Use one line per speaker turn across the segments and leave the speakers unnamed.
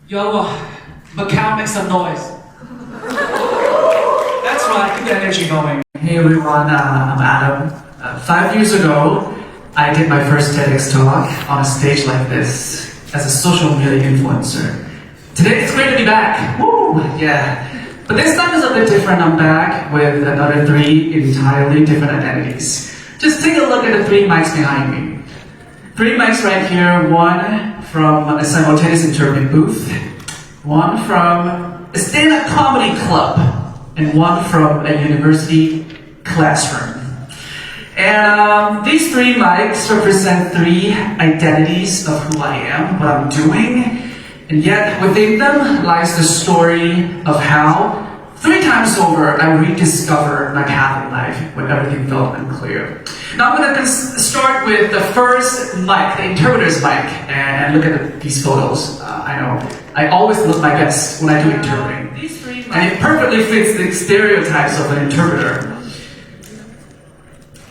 Yo, Macau, make some noise. That's right, keep the energy going.
Hey everyone, I'm Adam. 5 years ago, I did my first TEDx talk on a stage like this as a social media influencer. Today it's great to be back. Woo! Yeah. But this time is a bit different. I'm back with another 3 entirely different identities. Just take a look at the 3 mics behind me. 3 mics right here, one from a simultaneous interpreting booth, one from a stand-up comedy club, and one from a university classroom. And these 3 mics represent 3 identities of who I am, what I'm doing, and yet within them lies the story of how 3 times over I rediscovered my path in life when everything felt unclear. Now I'm going to start with the first mic, the interpreter's mic, and look at these photos. I know, I always look my best when I do interpreting. And it perfectly fits the stereotypes of an interpreter.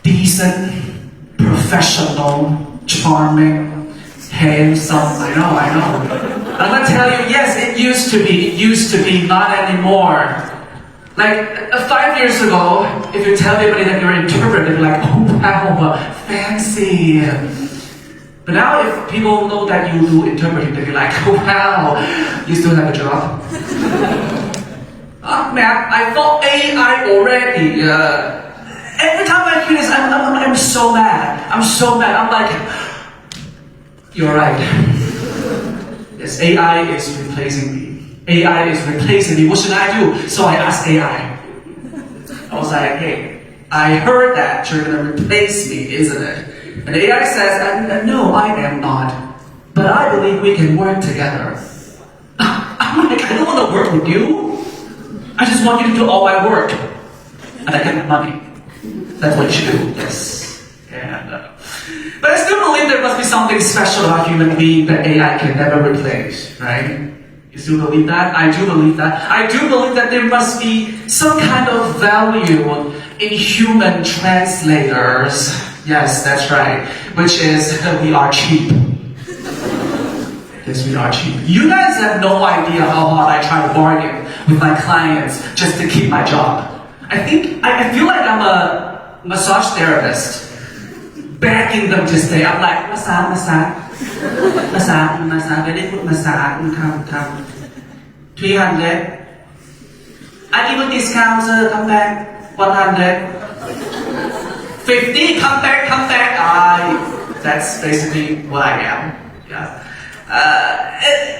Decent, professional, charming, handsome. I know. I'm gonna tell you, yes, it used to be, not anymore. Like 5 years ago, if you tell anybody that you're an interpreter, they'd be like, oh wow, fancy. But now if people know that you do interpreting, they'd be like, oh wow, you still have a job? Man, I thought AI already. Every time I hear this, I'm so mad. I'm so mad. I'm like, you're right. Yes, AI is replacing me. AI is replacing me. What should I do? So I asked AI. I was like, hey, I heard that you're gonna replace me, isn't it? And AI says, no, I am not. But I believe we can work together. I'm like, I don't want to work with you. I just want you to do all my work. And I get money. That's what you do, yes. And, but I still believe there must be something special about human being that AI can never replace, right? You still believe that? I do believe that. I do believe that there must be some kind of value in human translators. Yes, that's right. Which is, we are cheap. Yes, we are cheap. You guys have no idea how hard I try to bargain with my clients just to keep my job. I feel like I'm a massage therapist, begging them to stay. I'm like, massage, very good massage, come. 300. I give a discount, sir, come back. 100. 50, come back. That's basically what I am. Yeah.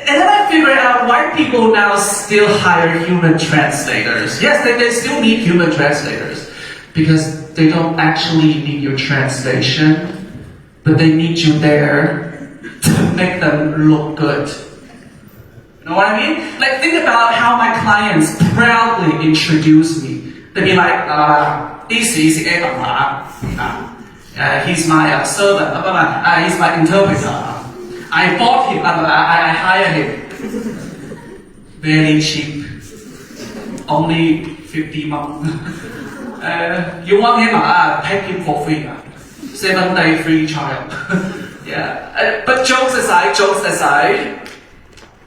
And then I figured out why people now still hire human translators. Yes, they still need human translators because they don't actually need your translation, but they need you there to make them look good. You know what I mean? Like, think about how my clients proudly introduce me. They'd be like, this is he's my servant, he's my interpreter. I bought him, I hired him. Very cheap. Only 50 months. You want him? Take him for free. 7-day free trial. Yeah. But jokes aside,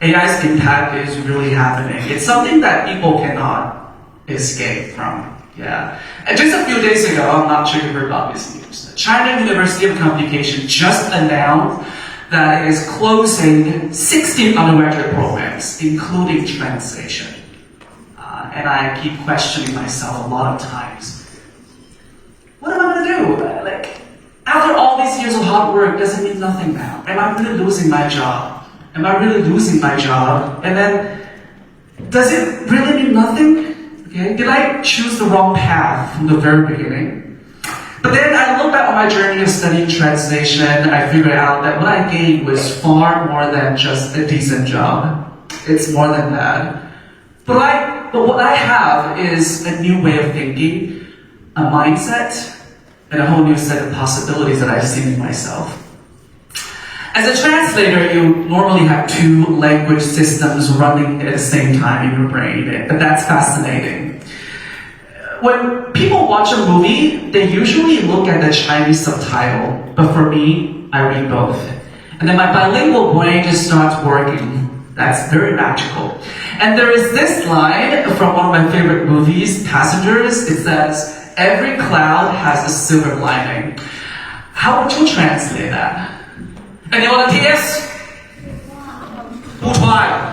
AI's impact is really happening. It's something that people cannot escape from. Yeah. And just a few days ago, I'm not sure you heard about this news. China University of Communication just announced that it is closing 16 undergraduate programs, including translation. And I keep questioning myself a lot of times. What am I going to do? Like, after all these years of hard work, does it mean nothing now? Am I really losing my job? And then, does it really mean nothing? Okay? Did I choose the wrong path from the very beginning? But then I look back on my journey of studying translation, and I figured out that what I gained was far more than just a decent job. It's more than that. But what I have is a new way of thinking, a mindset, and a whole new set of possibilities that I've seen in myself. As a translator, you normally have 2 language systems running at the same time in your brain, but that's fascinating. When people watch a movie, they usually look at the Chinese subtitle, but for me, I read both. And then my bilingual brain just starts working. That's very magical. And there is this line from one of my favorite movies, Passengers. It says, every cloud has a silver lining. How would you translate that? Anyone TS? Who tried?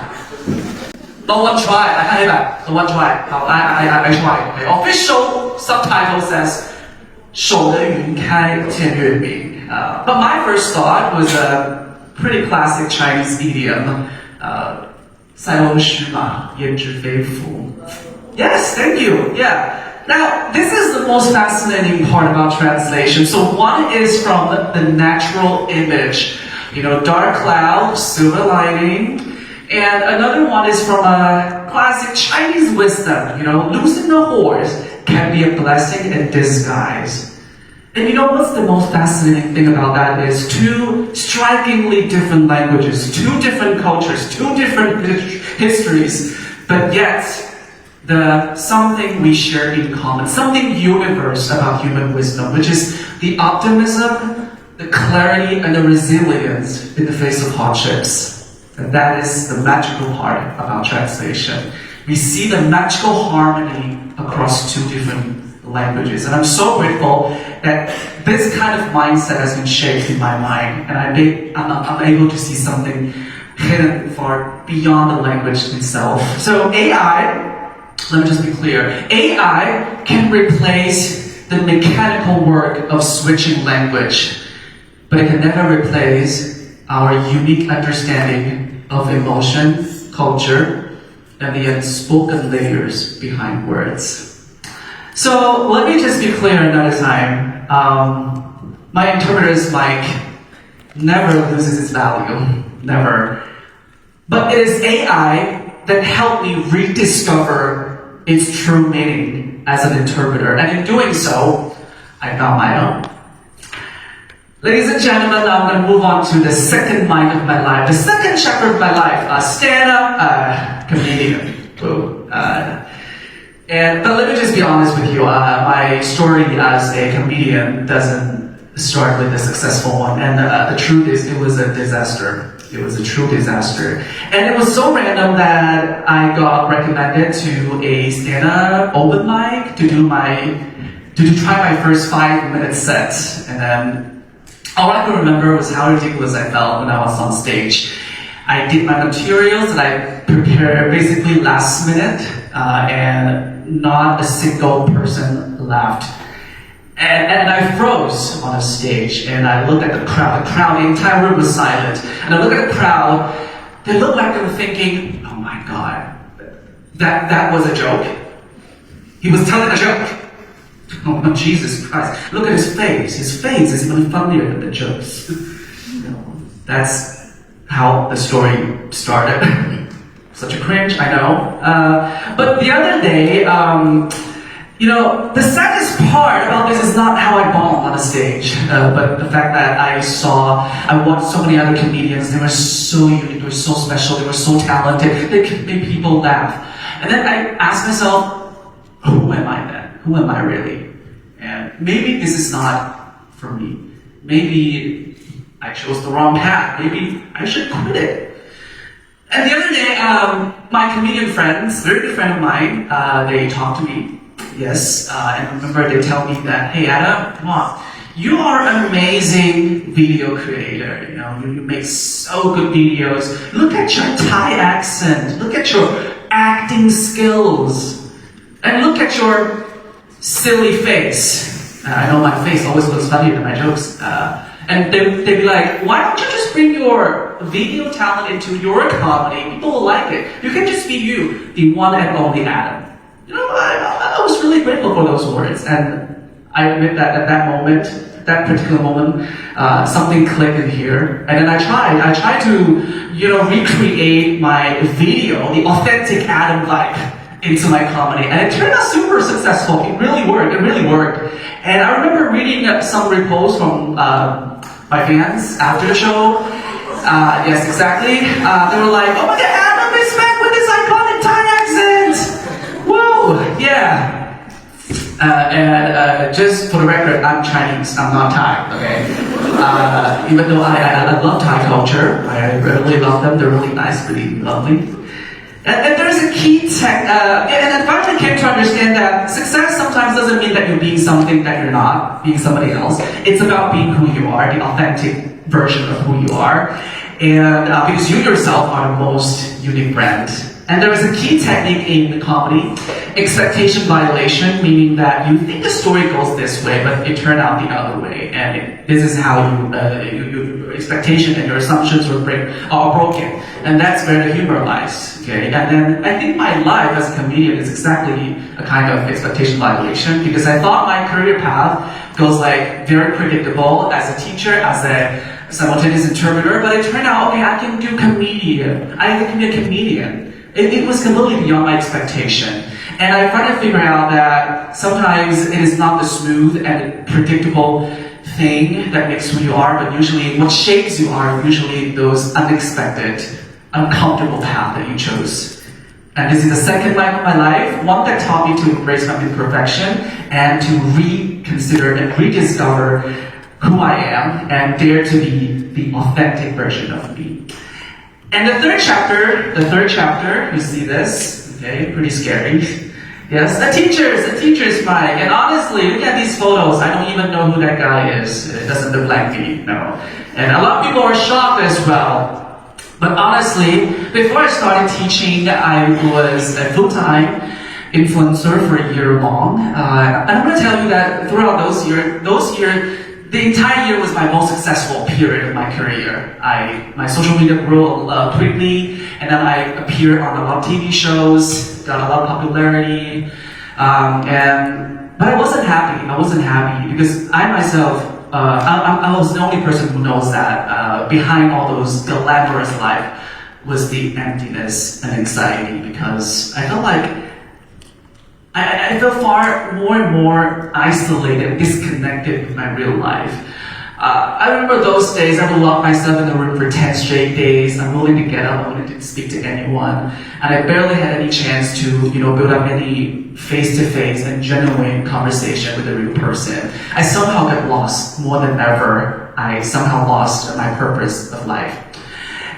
No one tried. I can't that. No one tried. I tried. The official subtitle says, 守得云开见月明. But my first thought was a pretty classic Chinese idiom. 塞翁失马，焉知非福. Yes, thank you. Yeah. Now, this is the most fascinating part about translation. So one is from the natural image. Dark cloud, silver lining. And another one is from a classic Chinese wisdom. Losing a horse can be a blessing in disguise. And what's the most fascinating thing about that is two strikingly different languages, two different cultures, two different histories, but yet the something we share in common, something universe about human wisdom, which is the optimism, the clarity, and the resilience in the face of hardships. And that is the magical part about translation. We see the magical harmony across two different languages. And I'm so grateful that this kind of mindset has been shaped in my mind, and I'm able to see something hidden far beyond the language itself. So AI, let me just be clear, AI can replace the mechanical work of switching language, but it can never replace our unique understanding of emotion, culture, and the unspoken layers behind words. So let me just be clear another time. My interpreter's mic never loses its value. Never. But it is AI that helped me rediscover its true meaning as an interpreter. And in doing so, I found my own. Ladies and gentlemen, now I'm going to move on to the second mind of my life, the second chapter of my life, a stand-up comedian. But let me just be honest with you, my story as a comedian doesn't start with a successful one. And the truth is, it was a disaster. It was a true disaster. And it was so random that I got recommended to a stand-up open mic to try my first 5-minute set. And then all I could remember was how ridiculous I felt when I was on stage. I did my materials that I prepared basically last minute, and not a single person laughed. And I froze on a stage, and I looked at the crowd. The entire room was silent. And I looked at the crowd, they looked like they were thinking, oh my God, that was a joke? He was telling a joke? Oh, Jesus Christ. Look at his face. His face is even funnier than the jokes. That's how the story started. Such a cringe, I know. But the other day, the saddest part about this is not how I bombed on a stage, but the fact that I watched so many other comedians. They were so unique, they were so special, they were so talented, they could make people laugh. And then I asked myself, who am I then? Who am I really? And maybe this is not for me. Maybe I chose the wrong path. Maybe I should quit it. And the other day, my comedian friends, very good friend of mine, they talked to me. Yes, and I remember they tell me that, hey Adam, come on, you are an amazing video creator. You make so good videos. Look at your Thai accent. Look at your acting skills. And look at your silly face. I know my face always looks funnier than my jokes. And they'd be like, why don't you just bring your video talent into your comedy? People will like it. You can just be you, the one and only Adam. I was really grateful for those words. And I admit that at that particular moment, something clicked in here. And then I tried to, recreate my video, the authentic Adam vibe, into my comedy, and it turned out super successful. It really worked. And I remember reading some reposts from my fans after the show. Yes, exactly. They were like, "Oh my God, Adam is back with his iconic Thai accent! Whoa, yeah." Just for the record, I'm Chinese, I'm not Thai, okay? Even though I love Thai culture, I really love them, they're really nice, really lovely. And there's a key tech, and I finally came to understand that success sometimes doesn't mean that you're being something that you're not, being somebody else. It's about being who you are, the authentic version of who you are. And because you yourself are the most unique brand. And there is a key technique in comedy, expectation violation, meaning that you think the story goes this way, but it turned out the other way. And this is how your expectation and your assumptions are broken. And that's where the humor lies. Okay? And then I think my life as a comedian is exactly a kind of expectation violation, because I thought my career path goes like very predictable as a teacher, as a simultaneous interpreter, but it turned out, okay, I can do comedian. I can be a comedian. It was completely beyond my expectation. And I finally figured out that sometimes it is not the smooth and predictable thing that makes who you are, but usually what shapes you are usually those unexpected, uncomfortable path that you chose. And this is the second life of my life, one that taught me to embrace my imperfection and to reconsider and rediscover who I am and dare to be the authentic version of me. And the third chapter, you see this, okay, pretty scary. Yes, the teacher's mic. And honestly, look at these photos. I don't even know who that guy is. It doesn't look like me, no. And a lot of people are shocked as well. But honestly, before I started teaching, I was a full-time influencer for a year long. And I'm going to tell you that throughout those years, the entire year was my most successful period of my career. My social media grew quickly, and then I appeared on a lot of TV shows, got a lot of popularity, but I wasn't happy. I wasn't happy because I myself, I was the only person who knows that behind all those glamorous life was the emptiness and anxiety, because I felt like I felt far more and more isolated, disconnected with my real life. I remember those days I would lock myself in the room for 10 straight days, unwilling to get up, unwilling to speak to anyone. And I barely had any chance to, build up any face-to-face and genuine conversation with a real person. I somehow got lost more than ever. I somehow lost my purpose of life.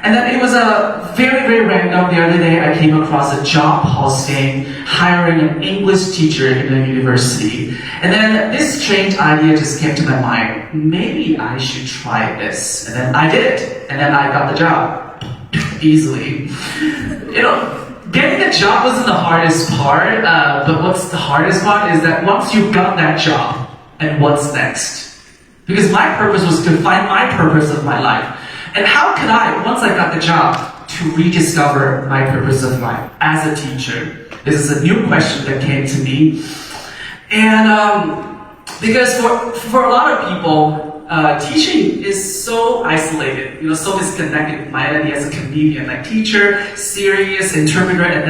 And then it was a very, very random. The other day I came across a job posting hiring an English teacher in a university. And then this strange idea just came to my mind. Maybe I should try this. And then I did it. And then I got the job. Easily. Getting a job wasn't the hardest part. But what's the hardest part is that once you got that job, and what's next? Because my purpose was to find my purpose of my life. And how could I, once I got the job, to rediscover my purpose of life as a teacher? This is a new question that came to me. And because for a lot of people, teaching is so isolated, so disconnected with my identity as a comedian, like teacher, serious, interpreter, and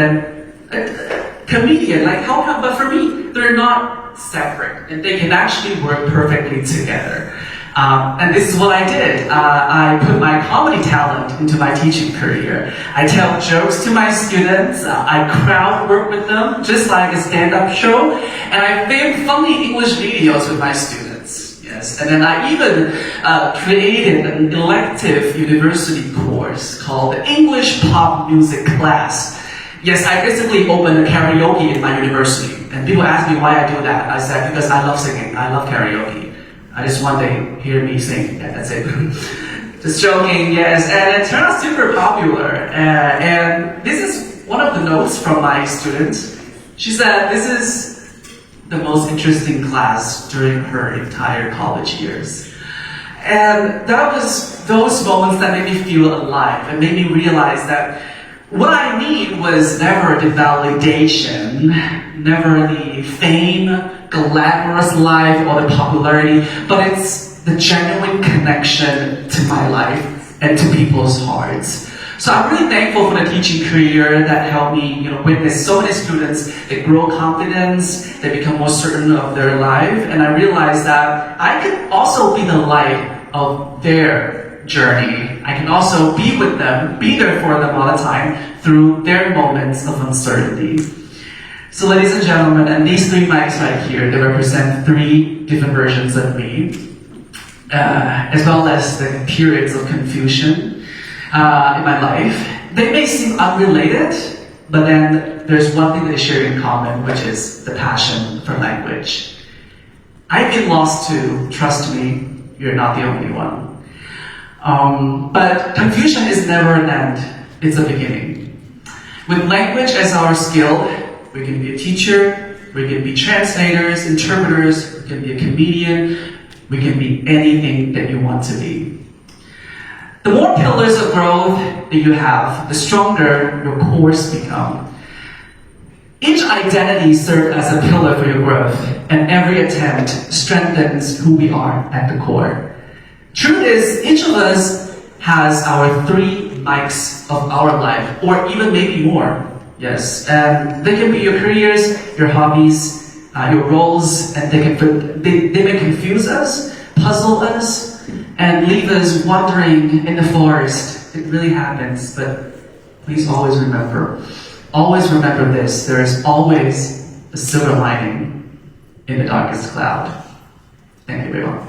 then comedian. Like how come? But for me, they're not separate, and they can actually work perfectly together. And this is what I did. I put my comedy talent into my teaching career. I tell jokes to my students. I crowd work with them, just like a stand-up show. And I film funny English videos with my students. Yes. And then I even created an elective university course called the English Pop Music Class. Yes, I basically opened a karaoke in my university. And people ask me why I do that. I said, because I love singing. I love karaoke. I just want to hear me sing. Yeah, that's it. Just joking, yes. And it turned out super popular. And this is one of the notes from my students. She said, this is the most interesting class during her entire college years. And that was those moments that made me feel alive and made me realize that what I need was never the validation, never the fame, glamorous life, or the popularity, but it's the genuine connection to my life and to people's hearts. So I'm really thankful for the teaching career that helped me, witness so many students that grow confidence, they become more certain of their life, and I realized that I could also be the light of their journey. I can also be with them, be there for them all the time through their moments of uncertainty. So ladies and gentlemen, and these three mics right here, they represent three different versions of me, as well as the periods of confusion in my life. They may seem unrelated, but then there's one thing they share in common, which is the passion for language. I've been lost too, trust me, you're not the only one. But confusion is never an end, it's a beginning. With language as our skill, we can be a teacher, we can be translators, interpreters, we can be a comedian, we can be anything that you want to be. The more pillars of growth that you have, the stronger your cores become. Each identity serves as a pillar for your growth, and every attempt strengthens who we are at the core. Truth is, each of us has our three mics of our life, or even maybe more. Yes, and they can be your careers, your hobbies, your roles, and they may confuse us, puzzle us, and leave us wandering in the forest. It really happens, but please always remember this, there is always a silver lining in the darkest cloud. Thank you, everyone.